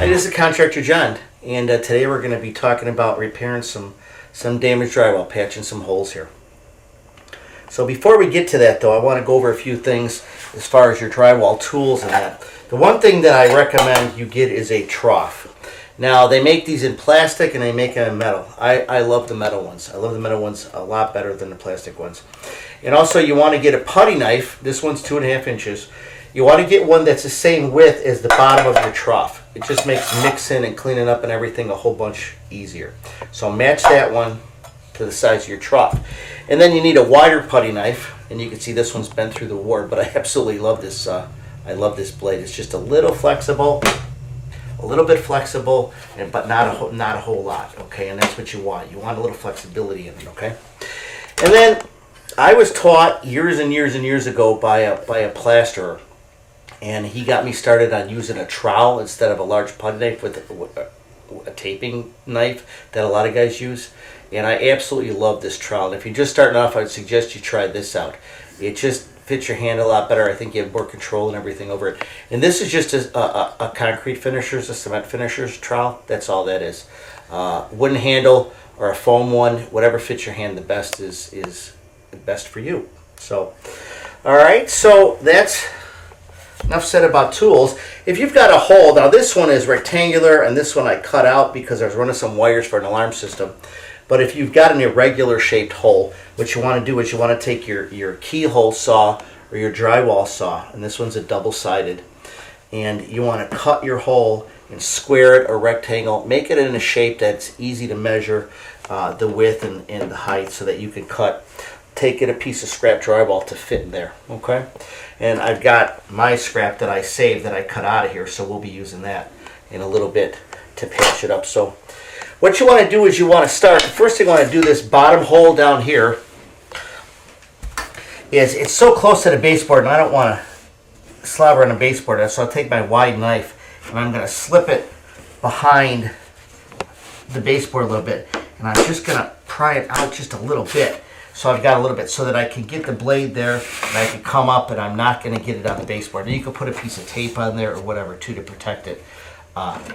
this is Contractor John, and today we're going to be talking about repairing some damaged drywall, patching some holes here. So before we get to that though, I want to go over a few things as far as your drywall tools and that. The one thing that I recommend you get is a trough. Now they make these in plastic and they make them in metal. I love the metal ones. I love the metal ones a lot better than the plastic ones. And also you want to get a putty knife. This one's 2.5 inches. You want to get one that's the same width as the bottom of your trough. It just makes mixing and cleaning up and everything a whole bunch easier. So match that one to the size of your trough. And then you need a wider putty knife. And you can see this one's been through the war, but I absolutely love this. I love this blade. It's just a little flexible, a little bit flexible, but not a whole lot. Okay, and that's what you want. You want a little flexibility in it. Okay, and then I was taught years and years and years ago by a plasterer. And he got me started on using a trowel instead of a large putty knife with a taping knife that a lot of guys use. And I absolutely love this trowel. And if you're just starting off, I would suggest you try this out. It just fits your hand a lot better. I think you have more control and everything over it. And this is just a concrete finisher's, a cement finisher's trowel. That's all that is. Wooden handle or a foam one, whatever fits your hand the best is best for you. So, all right. So that's enough said about tools. If you've got a hole, now this one is rectangular and this one I cut out because I was running some wires for an alarm system. But if you've got an irregular shaped hole, what you want to do is you want to take your keyhole saw or your drywall saw, and this one's a double-sided, and you want to cut your hole and square it or rectangle, make it in a shape that's easy to measure the width and the height so that you can take it a piece of scrap drywall to fit in there, okay? And I've got my scrap that I saved that I cut out of here, so we'll be using that in a little bit to patch it up. So what you want to do is you want to start, the first thing you want to do, this bottom hole down here, is it's so close to the baseboard and I don't want to slobber on the baseboard, so I'll take my wide knife and I'm going to slip it behind the baseboard a little bit, and I'm just going to pry it out just a little bit. So I've got a little bit so that I can get the blade there and I can come up and I'm not going to get it on the baseboard. And you can put a piece of tape on there or whatever too to protect it.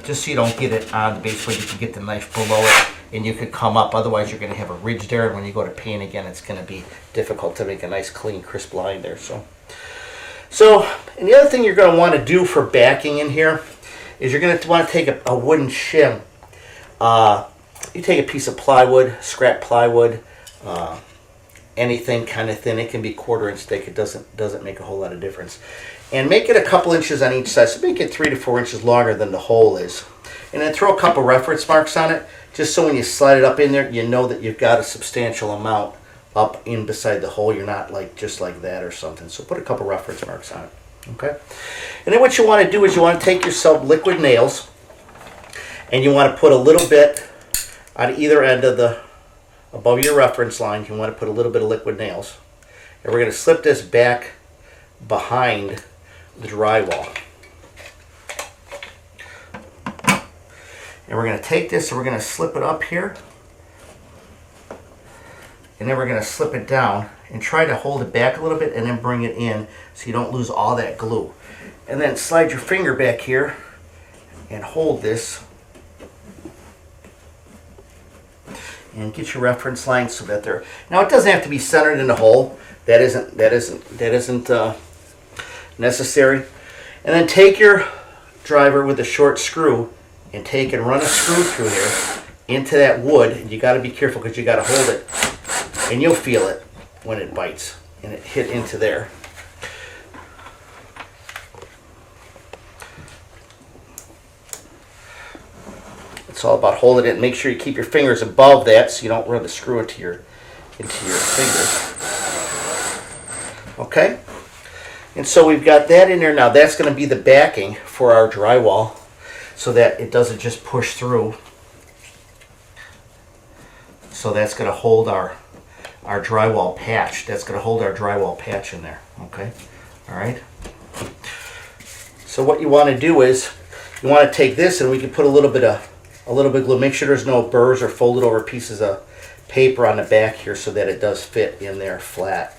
Just so you don't get it on the baseboard, you can get the knife below it and you can come up. Otherwise you're going to have a ridge there, and when you go to paint again it's going to be difficult to make a nice clean crisp line there. So and the other thing you're going to want to do for backing in here is you're going to want to take a wooden shim. You take a piece of plywood, scrap plywood, anything kind of thin. It can be 1/4 inch thick. It doesn't make a whole lot of difference. And make it a couple inches on each side. So make it 3 to 4 inches longer than the hole is. And then throw a couple reference marks on it, just so when you slide it up in there, you know that you've got a substantial amount up in beside the hole. You're not like just like that or something. So put a couple reference marks on it. Okay. And then what you want to do is you want to take yourself liquid nails, and you want to put a little bit on either end of the above your reference line. You want to put a little bit of liquid nails. And we're going to slip this back behind the drywall. And we're going to take this and we're going to slip it up here. And then we're going to slip it down and try to hold it back a little bit and then bring it in so you don't lose all that glue. And then slide your finger back here and hold this. And get your reference line so that they're, now it doesn't have to be centered in the hole. That isn't necessary. And then take your driver with a short screw and take and run a screw through here into that wood. And you got to be careful because you got to hold it, and you'll feel it when it bites and it hit into there. It's all about holding it. Make sure you keep your fingers above that so you don't run the screw into your fingers. Okay? And so we've got that in there now. That's going to be the backing for our drywall so that it doesn't just push through. So that's going to hold our drywall patch. That's going to hold our drywall patch in there. Okay? All right? So what you want to do is you want to take this, and we can put a little bit of glue. Make sure there's no burrs or folded over pieces of paper on the back here so that it does fit in there flat.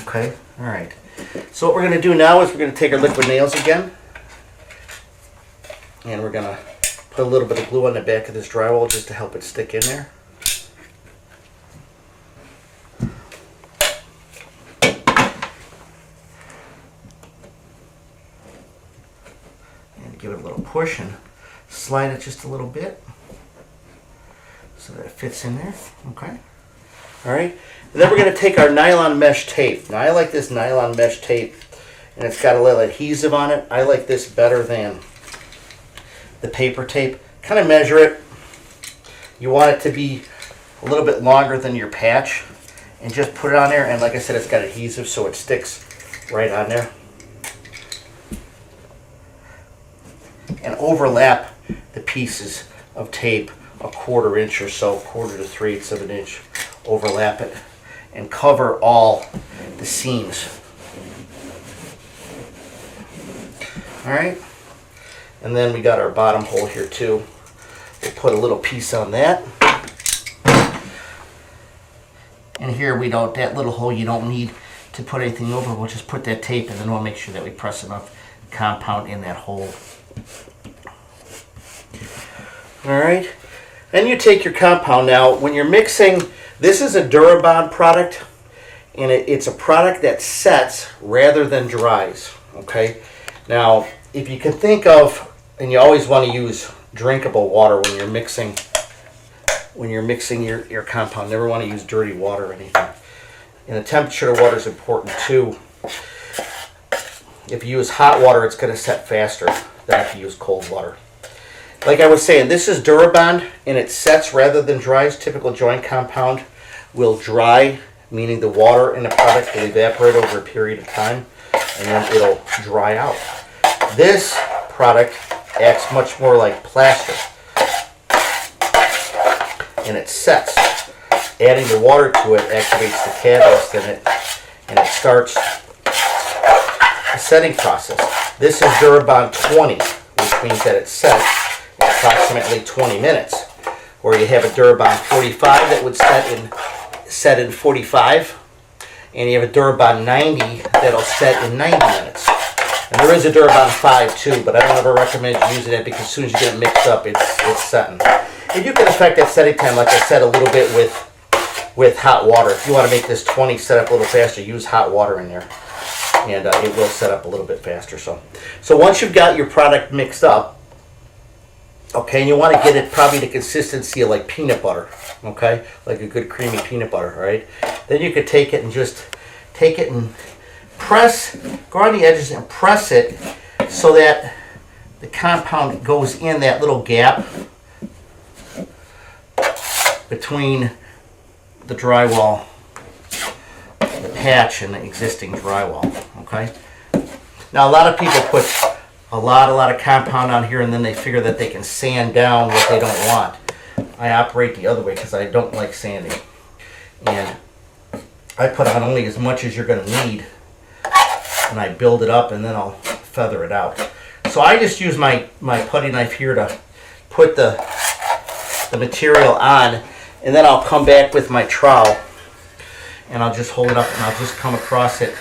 Okay, all right. So what we're going to do now is we're going to take our liquid nails again, and we're going to put a little bit of glue on the back of this drywall just to help it stick in there. And give it a little push and slide it just a little bit so that it fits in there. Okay. All right. And then we're going to take our nylon mesh tape. Now I like this nylon mesh tape, and it's got a little adhesive on it. I like this better than the paper tape. Kind of measure it. You want it to be a little bit longer than your patch, and just put it on there. And like I said, it's got adhesive so it sticks right on there. And overlap the pieces of tape a 1/4 inch or so, 1/4 to 3/8 of an inch. Overlap it and cover all the seams. All right. And then we got our bottom hole here too. We'll put a little piece on that. And here we don't, that little hole you don't need to put anything over. We'll just put that tape, and then we'll make sure that we press enough compound in that hole. All right. Then you take your compound. Now, when you're mixing, this is a Durabond product, and it's a product that sets rather than dries. Okay. Now, if you can think of, and you always want to use drinkable water when you're mixing your compound. Never want to use dirty water or anything. And the temperature of water is important too. If you use hot water, it's going to set faster than if you use cold water. Like I was saying, this is Durabond, and it sets rather than dries. Typical joint compound will dry, meaning the water in the product will evaporate over a period of time, and then it'll dry out. This product acts much more like plaster, and it sets. Adding the water to it activates the catalyst in it, and it starts the setting process. This is Durabond 20, which means that it sets in approximately 20 minutes. Or you have a Durabond 45 that would set in 45, and you have a Durabond 90 that'll set in 90 minutes. And there is a Durabond 5 too, but I don't ever recommend using it because as soon as you get it mixed up, it's setting. And you can affect that setting time, like I said, a little bit with hot water. If you want to make this 20 set up a little faster, use hot water in there, and it will set up a little bit faster. So once you've got your product mixed up, okay, and you want to get it probably the consistency of like peanut butter, okay, like a good creamy peanut butter, right? Then you could take it and just take it and press, go on the edges and press it so that the compound goes in that little gap between the drywall, the patch, and the existing drywall. Okay. Now a lot of people put a lot of compound on here, and then they figure that they can sand down what they don't want. I operate the other way because I don't like sanding, and I put on only as much as you're going to need, and I build it up, and then I'll feather it out. So I just use my putty knife here to put the material on, and then I'll come back with my trowel, and I'll just hold it up, and I'll just come across it,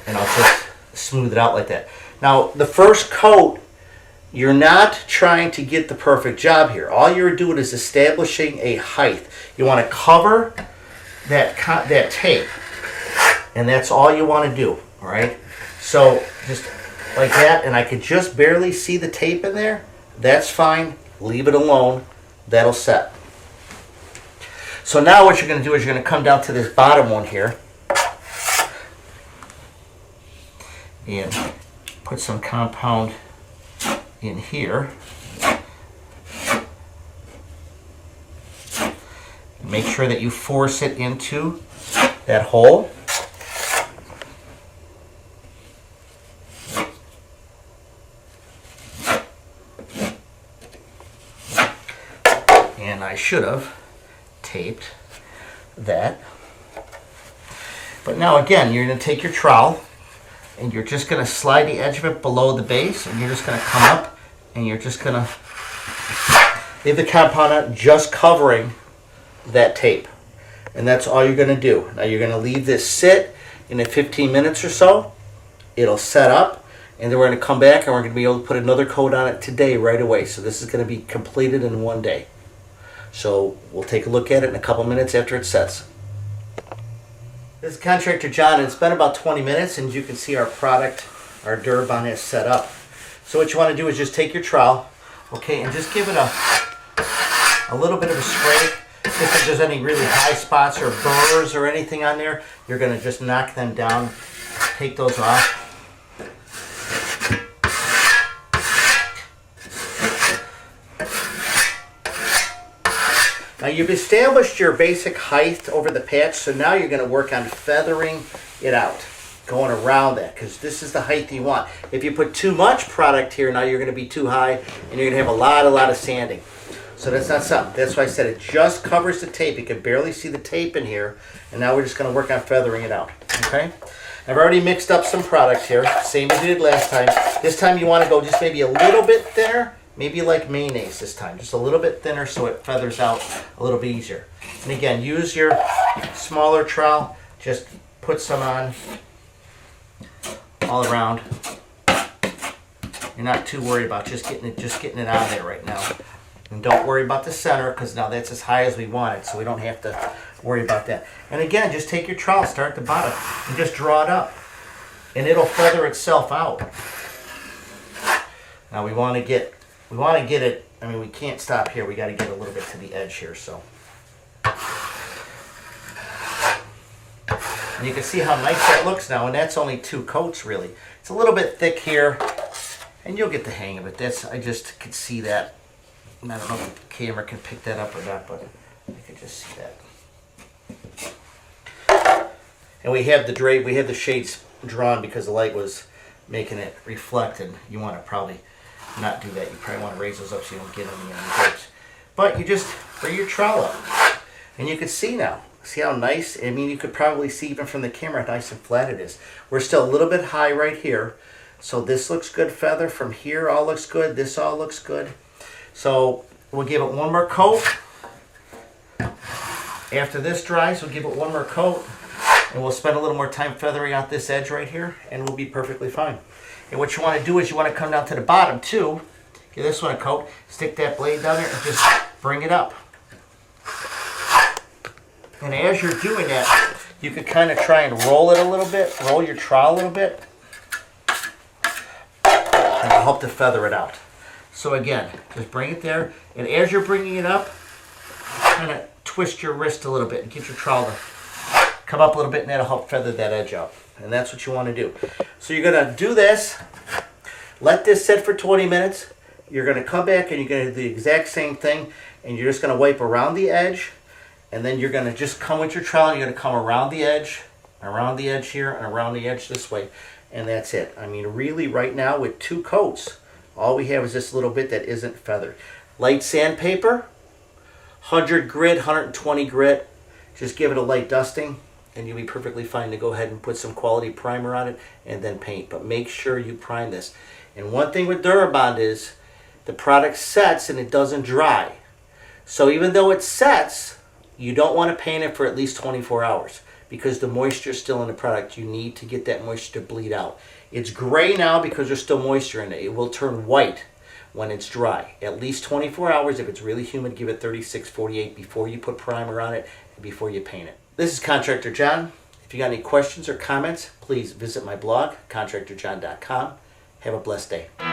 and I'll just smooth it out like that. Now, the first coat, you're not trying to get the perfect job here. All you're doing is establishing a height. You want to cover that tape, and that's all you want to do, all right? So just like that, and I could just barely see the tape in there. That's fine. Leave it alone. That'll set. So now what you're going to do is you're going to come down to this bottom one here and put some compound in here. Make sure that you force it into that hole. And I should have taped that. But now again, you're going to take your trowel and you're just going to slide the edge of it below the base, and you're just going to come up and you're just going to leave the compound out, just covering that tape. And that's all you're going to do. Now you're going to leave this sit in 15 minutes or so, it'll set up, and then we're going to come back and we're going to be able to put another coat on it today right away. So this is going to be completed in one day. So we'll take a look at it in a couple minutes after it sets. This is Contractor John, and it's been about 20 minutes, and you can see our product, our Durabond, is set up. So what you want to do is just take your trowel, okay, and just give it a little bit of a spray. If there's any really high spots or burrs or anything on there, you're going to just knock them down, take those off. Now you've established your basic height over the patch, so now you're going to work on feathering it out, going around that, because this is the height you want. If you put too much product here, now you're going to be too high, and you're going to have a lot of sanding. So that's not something. That's why I said it just covers the tape. You can barely see the tape in here, and now we're just going to work on feathering it out. Okay? I've already mixed up some product here, same as we did last time. This time you want to go just maybe a little bit thinner. Maybe like mayonnaise this time, just a little bit thinner so it feathers out a little bit easier. And again, use your smaller trowel, just put some on all around. You're not too worried about just getting it on there right now. And don't worry about the center, because now that's as high as we want it, so we don't have to worry about that. And again, just take your trowel, start at the bottom, and just draw it up. And it'll feather itself out. Now we want to get it, I mean, we can't stop here. We got to get a little bit to the edge here, so. And you can see how nice that looks now, and that's only 2 coats, really. It's a little bit thick here, and you'll get the hang of it. I just could see that. I don't know if the camera can pick that up or not, but I could just see that. And we have the shades drawn because the light was making it reflect, and you want to probably not do that. You probably want to raise those up so you don't get any drapes. But you just bring your trowel up, and you can see now. See how nice? I mean, you could probably see even from the camera how nice and flat it is. We're still a little bit high right here, so this looks good feather. From here, all looks good. This all looks good. So we'll give it one more coat. After this dries, we'll give it one more coat, and we'll spend a little more time feathering out this edge right here, and we'll be perfectly fine. And what you want to do is you want to come down to the bottom too. Give this one a coat, stick that blade down there, and just bring it up. And as you're doing that, you can kind of try and roll it a little bit, roll your trowel a little bit, and it'll help to feather it out. So again, just bring it there, and as you're bringing it up, kind of twist your wrist a little bit and get your trowel to come up a little bit, and that'll help feather that edge out. And that's what you want to do. So you're going to do this, let this sit for 20 minutes. You're going to come back and you're going to do the exact same thing, and you're just going to wipe around the edge, and then you're going to just come with your trowel, and you're going to come around the edge here, and around the edge this way, and that's it. I mean, really, right now with 2 coats, all we have is this little bit that isn't feathered. Light sandpaper, 100 grit, 120 grit, just give it a light dusting, and you'll be perfectly fine to go ahead and put some quality primer on it and then paint. But make sure you prime this. And one thing with Durabond is the product sets and it doesn't dry. So even though it sets, you don't want to paint it for at least 24 hours because the moisture is still in the product. You need to get that moisture to bleed out. It's gray now because there's still moisture in it. It will turn white when it's dry. At least 24 hours. If it's really humid, give it 36, 48 before you put primer on it and before you paint it. This is Contractor John. If you got any questions or comments, please visit my blog, contractorjohn.com. Have a blessed day.